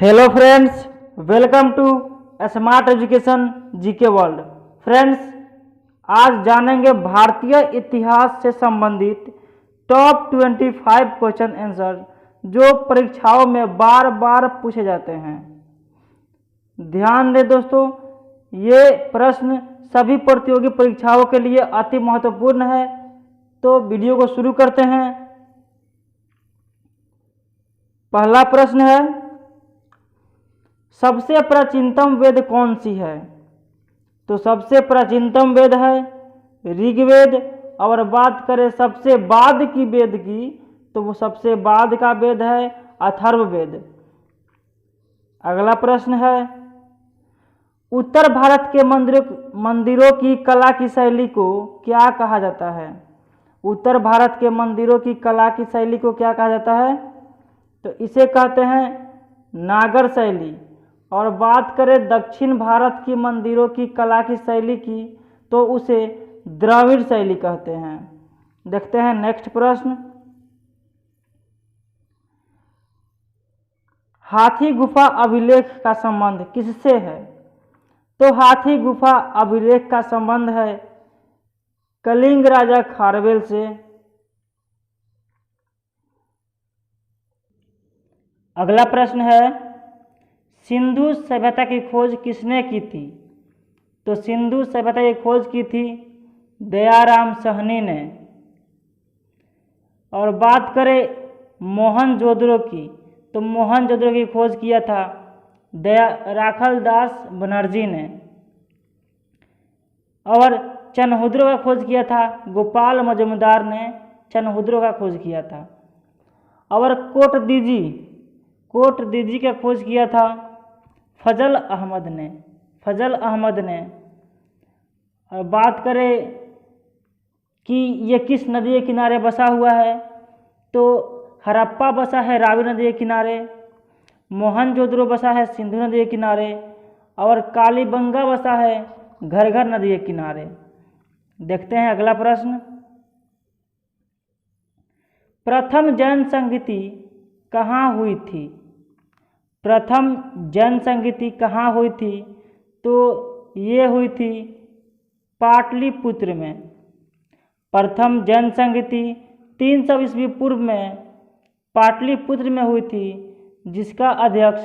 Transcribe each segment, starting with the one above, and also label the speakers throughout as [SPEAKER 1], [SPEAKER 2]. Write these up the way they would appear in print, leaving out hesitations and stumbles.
[SPEAKER 1] Hello friends, welcome to smart education GK world. Friends, आज जानेंगे भारतीय इतिहास से संबंधित टॉप 25 क्वेश्चन आंसर जो परीक्षाओं में बार बार पूछे जाते हैं। ध्यान दें दोस्तों, ये प्रश्न सभी प्रतियोगी परीक्षाओं के लिए अति महत्वपूर्ण है। तो वीडियो को शुरू करते हैं। पहला प्रश्न है, सबसे प्राचीनतम वेद कौन सी है? तो सबसे प्राचीनतम वेद है ऋग्वेद। और बात करें सबसे बाद की वेद की, तो वो सबसे बाद का वेद है अथर्ववेद। अगला प्रश्न है, उत्तर भारत के मंदिरों की कला की शैली को क्या कहा जाता है? उत्तर भारत के मंदिरों की कला की शैली को क्या कहा जाता है? तो इसे कहते हैं नागर शैली। और बात करें दक्षिण भारत की मंदिरों की कला की शैली की, तो उसे द्रविड़ शैली कहते हैं। देखते हैं नेक्स्ट प्रश्न, हाथी गुफा अभिलेख का संबंध किससे है? तो हाथी गुफा अभिलेख का संबंध है कलिंग राजा खारवेल से। अगला प्रश्न है, सिंधु सभ्यता की खोज किसने की थी? तो सिंधु सभ्यता की खोज की थी दयाराम साहनी ने। और बात करें मोहनजोदड़ो की, तो मोहनजोदड़ो की खोज किया था राखालदास बनर्जी ने। और चनहुद्रो का खोज किया था गोपाल मजूमदार ने। चनहुद्रो का खोज किया था। और कोट दीजी का खोज किया था फजल अहमद ने। और बात करें कि ये किस नदी के किनारे बसा हुआ है, तो हड़प्पा बसा है रावी नदी के किनारे, मोहनजोदड़ो बसा है सिंधु नदी के किनारे, और कालीबंगा बसा है घर्घर नदी के किनारे। देखते हैं अगला प्रश्न, प्रथम जैन संगीति कहाँ हुई थी? प्रथम जैन संगीति कहाँ हुई थी? तो ये हुई थी पाटलिपुत्र में। प्रथम जैन संगीति 300 ईस्वी पूर्व में पाटलिपुत्र में हुई थी, जिसका अध्यक्ष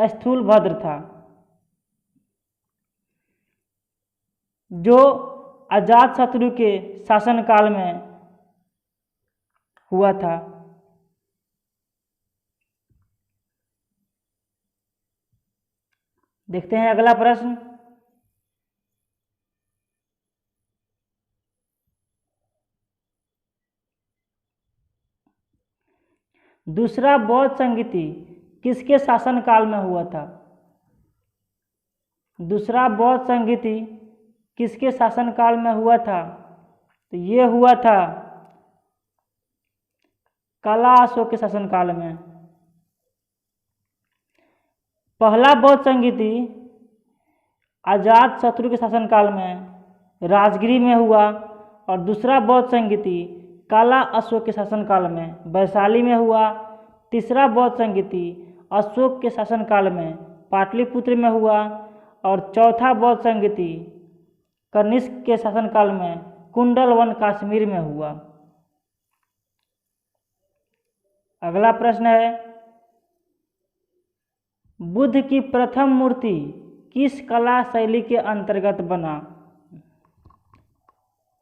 [SPEAKER 1] स्थूलभद्र था, जो अजातशत्रु के शासनकाल में हुआ था। देखते हैं अगला प्रश्न, दूसरा बौद्ध संगीति किसके शासनकाल में हुआ था? दूसरा बौद्ध संगीति किसके शासनकाल में हुआ था? तो ये हुआ था कला अशोक के शासनकाल में। पहला बौद्ध संगीति अजातशत्रु के शासनकाल में राजगिरी में हुआ, और दूसरा बौद्ध संगीति काला अशोक के शासनकाल में वैशाली में हुआ। तीसरा बौद्ध संगीति अशोक के शासनकाल में पाटलिपुत्र में हुआ, और चौथा बौद्ध संगीति कनिष्क के शासनकाल में कुंडलवन कश्मीर में हुआ। अगला प्रश्न है, बुद्ध की प्रथम मूर्ति किस कला शैली के अंतर्गत बना?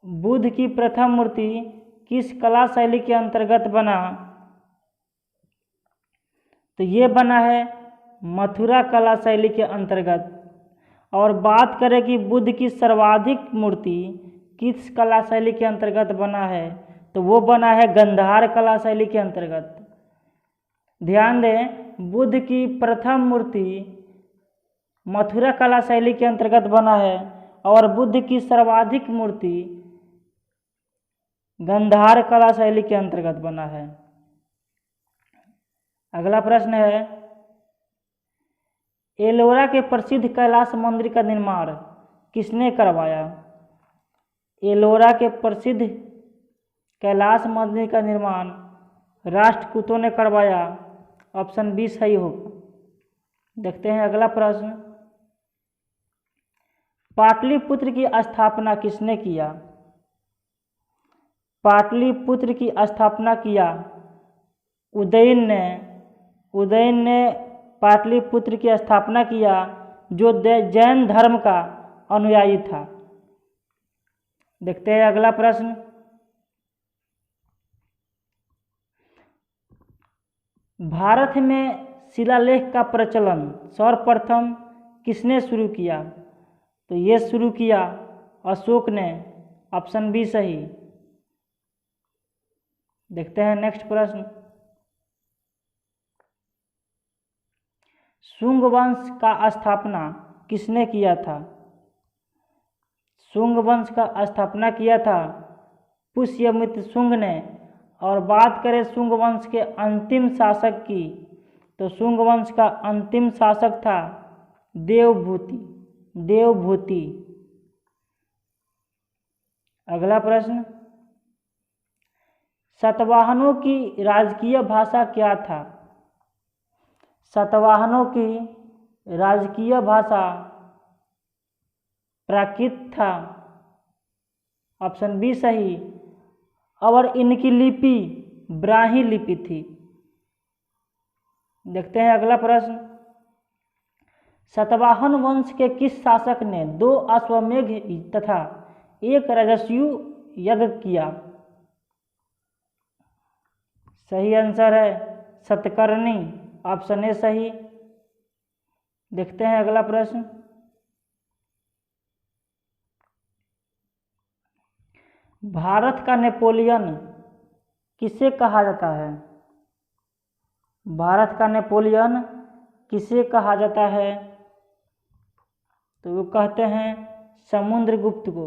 [SPEAKER 1] बुद्ध की प्रथम मूर्ति किस कला शैली के अंतर्गत बना? तो ये बना है मथुरा कला शैली के अंतर्गत। और बात करें कि बुद्ध की सर्वाधिक मूर्ति किस कला शैली के अंतर्गत बना है, तो वो बना है गंधार कला शैली के अंतर्गत। ध्यान दें, बुद्ध की प्रथम मूर्ति मथुरा कला शैली के अंतर्गत बना है, और बुद्ध की सर्वाधिक मूर्ति गंधार कला शैली के अंतर्गत बना है। अगला प्रश्न है, एलोरा के प्रसिद्ध कैलाश मंदिर का निर्माण किसने करवाया? एलोरा के प्रसिद्ध कैलाश मंदिर का निर्माण राष्ट्रकूटों ने करवाया। ऑप्शन बी सही होगा। देखते हैं अगला प्रश्न। पाटलिपुत्र की स्थापना किसने किया? पाटलिपुत्र की स्थापना किया उदयन ने। उदयन ने पाटलिपुत्र की स्थापना किया, जो जैन धर्म का अनुयायी था। देखते हैं अगला प्रश्न। भारत में शिलालेख का प्रचलन सर्वप्रथम किसने शुरू किया? तो ये शुरू किया अशोक ने। ऑप्शन बी सही। देखते हैं नेक्स्ट प्रश्न। शुंग वंश का स्थापना किसने किया था? शुंग वंश का स्थापना किया था पुष्यमित्र शुंग ने। और बात करें शुंग वंश के अंतिम शासक की, तो शुंग वंश का अंतिम शासक था देवभूति। देवभूति। अगला प्रश्न। सातवाहनों की राजकीय भाषा क्या था? सातवाहनों की राजकीय भाषा प्राकृत था। ऑप्शन बी सही। और इनकी लिपि ब्राह्मी लिपि थी। देखते हैं अगला प्रश्न। सातवाहन वंश के किस शासक ने 2 अश्वमेध तथा 1 रजस्यु यज्ञ किया? सही आंसर है सतकर्णी। ऑप्शन ए सही। देखते हैं अगला प्रश्न। भारत का नेपोलियन किसे कहा जाता है? भारत का नेपोलियन किसे कहा जाता है? तो वो कहते हैं समुद्रगुप्त को।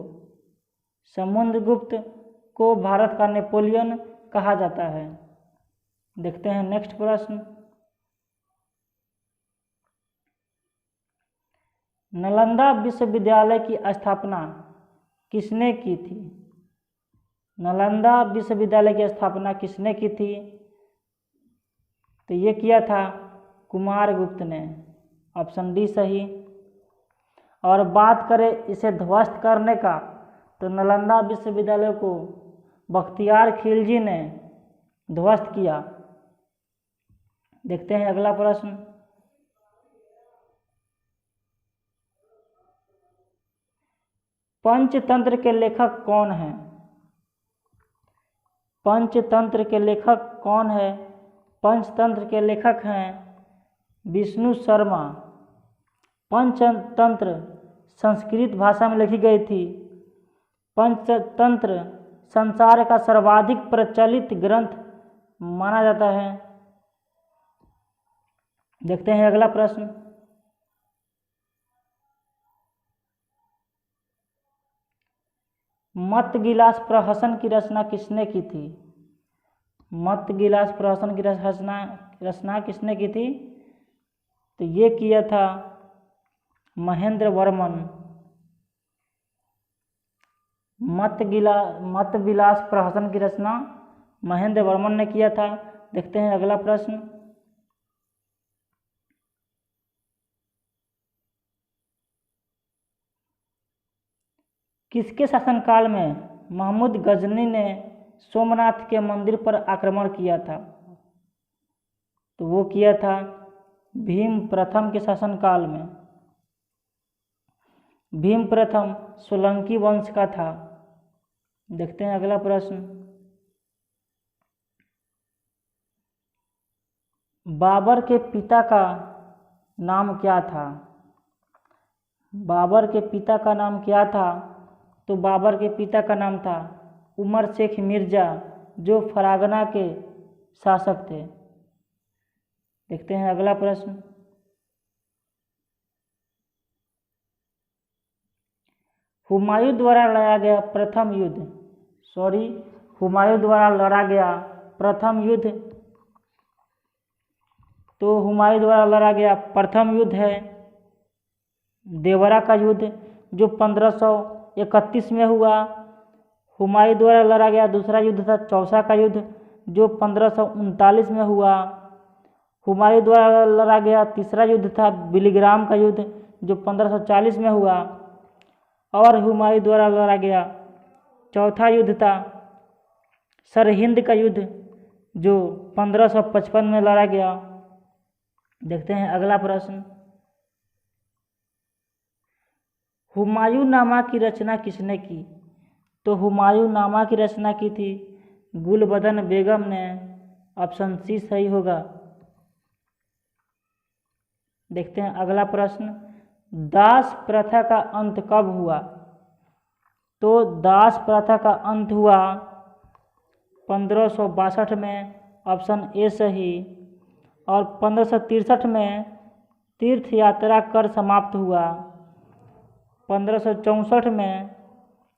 [SPEAKER 1] समुद्रगुप्त को भारत का नेपोलियन कहा जाता है। देखते हैं नेक्स्ट प्रश्न। नालंदा विश्वविद्यालय की स्थापना किसने की थी? नालंदा विश्वविद्यालय की स्थापना किसने की थी? तो ये किया था कुमारगुप्त ने। ऑप्शन डी सही। और बात करें इसे ध्वस्त करने का, तो नालंदा विश्वविद्यालय को बख्तियार खिलजी ने ध्वस्त किया। देखते हैं अगला प्रश्न। पंचतंत्र के लेखक कौन है? पंचतंत्र के लेखक कौन है? पंचतंत्र के लेखक हैं विष्णु शर्मा। पंचतंत्र संस्कृत भाषा में लिखी गई थी। पंचतंत्र संसार का सर्वाधिक प्रचलित ग्रंथ माना जाता है। देखते हैं अगला प्रश्न। मत्तगिलास प्रहसन की रचना किसने की थी? मत्तगिलास प्रहसन की रचना किसने की थी? तो ये किया था महेंद्र वर्मन। मत्तविलास प्रहसन की रचना महेंद्र वर्मन ने किया था। देखते हैं अगला प्रश्न। किसके शासनकाल में महमूद गजनी ने सोमनाथ के मंदिर पर आक्रमण किया था? तो वो किया था भीम प्रथम के शासनकाल में। भीम प्रथम सोलंकी वंश का था। देखते हैं अगला प्रश्न। बाबर के पिता का नाम क्या था? बाबर के पिता का नाम क्या था? तो बाबर के पिता का नाम था उमर शेख मिर्जा, जो फरागना के शासक थे। देखते हैं अगला प्रश्न। हुमायूं द्वारा लड़ा गया प्रथम युद्ध, हुमायूं द्वारा लड़ा गया प्रथम युद्ध, तो हुमायूं द्वारा लड़ा गया प्रथम युद्ध है देवरा का युद्ध, जो 1531 में हुआ। हुमायूं द्वारा लड़ा गया दूसरा युद्ध था चौसा का युद्ध, जो 1539 में हुआ। हुमायूं द्वारा लड़ा गया तीसरा युद्ध था बिलीग्राम का युद्ध, जो 1540 में हुआ, और हुमायूं द्वारा लड़ा गया चौथा युद्ध था सरहिंद का युद्ध, जो 1555 में लड़ा गया। देखते हैं अगला प्रश्न, हुमायूं नामा की रचना किसने की? तो हुमायूं नामा की रचना की थी गुलबदन बेगम ने। ऑप्शन सी सही होगा। देखते हैं अगला प्रश्न, दास प्रथा का अंत कब हुआ? तो दास प्रथा का अंत हुआ 1562 में, ऑप्शन ए सही। और 1563 में तीर्थ यात्रा कर समाप्त हुआ। 1564 में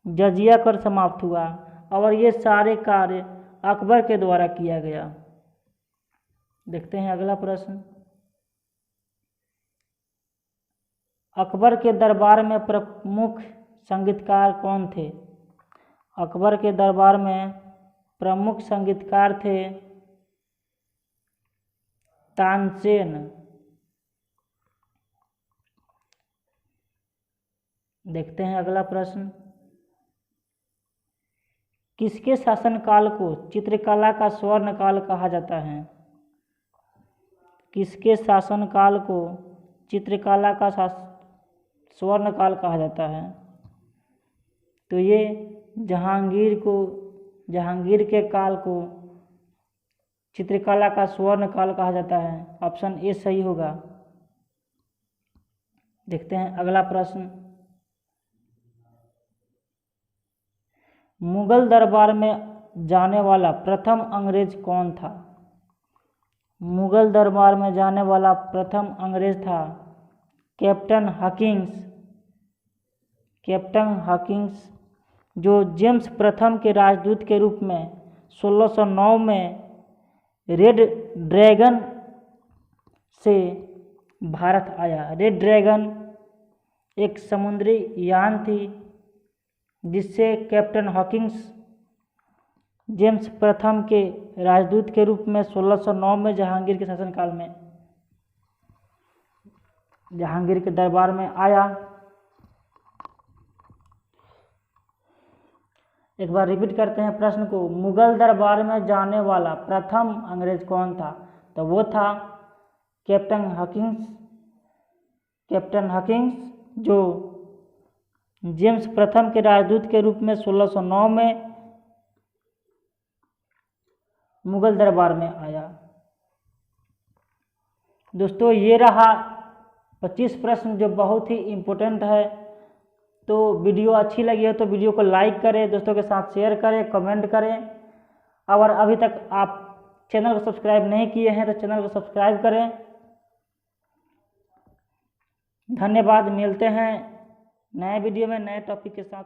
[SPEAKER 1] जजिया कर समाप्त हुआ, और ये सारे कार्य अकबर के द्वारा किया गया। देखते हैं अगला प्रश्न, अकबर के दरबार में प्रमुख संगीतकार कौन थे? अकबर के दरबार में प्रमुख संगीतकार थे तानसेन। देखते हैं अगला प्रश्न, किसके शासनकाल को चित्रकला का स्वर्ण काल कहा जाता है? किसके शासनकाल को चित्रकला का स्वर्ण काल कहा जाता है? तो ये जहांगीर के काल को चित्रकला का स्वर्ण काल कहा जाता है। ऑप्शन ए सही होगा। देखते हैं अगला प्रश्न, मुगल दरबार में जाने वाला प्रथम अंग्रेज कौन था? मुगल दरबार में जाने वाला प्रथम अंग्रेज था कैप्टन हॉकिंस। कैप्टन हॉकिंस, जो जेम्स प्रथम के राजदूत के रूप में 1609 में रेड ड्रैगन से भारत आया। रेड ड्रैगन एक समुद्री यान थी जिससे कैप्टन हॉकिंस जेम्स प्रथम के राजदूत के रूप में 1609 में जहांगीर के शासनकाल में जहांगीर के दरबार में आया। एक बार रिपीट करते हैं प्रश्न को, मुगल दरबार में जाने वाला प्रथम अंग्रेज कौन था? तो वो था कैप्टन हॉकिंस। कैप्टन हॉकिंस, जो जेम्स प्रथम के राजदूत के रूप में 1609 में मुगल दरबार में आया। दोस्तों, ये रहा 25 प्रश्न जो बहुत ही इम्पोर्टेंट है। तो वीडियो अच्छी लगी हो तो वीडियो को लाइक करें, दोस्तों के साथ शेयर करें, कमेंट करें। और अभी तक आप चैनल को सब्सक्राइब नहीं किए हैं तो चैनल को सब्सक्राइब करें। धन्यवाद। मिलते हैं नए वीडियो में नए टॉपिक के साथ।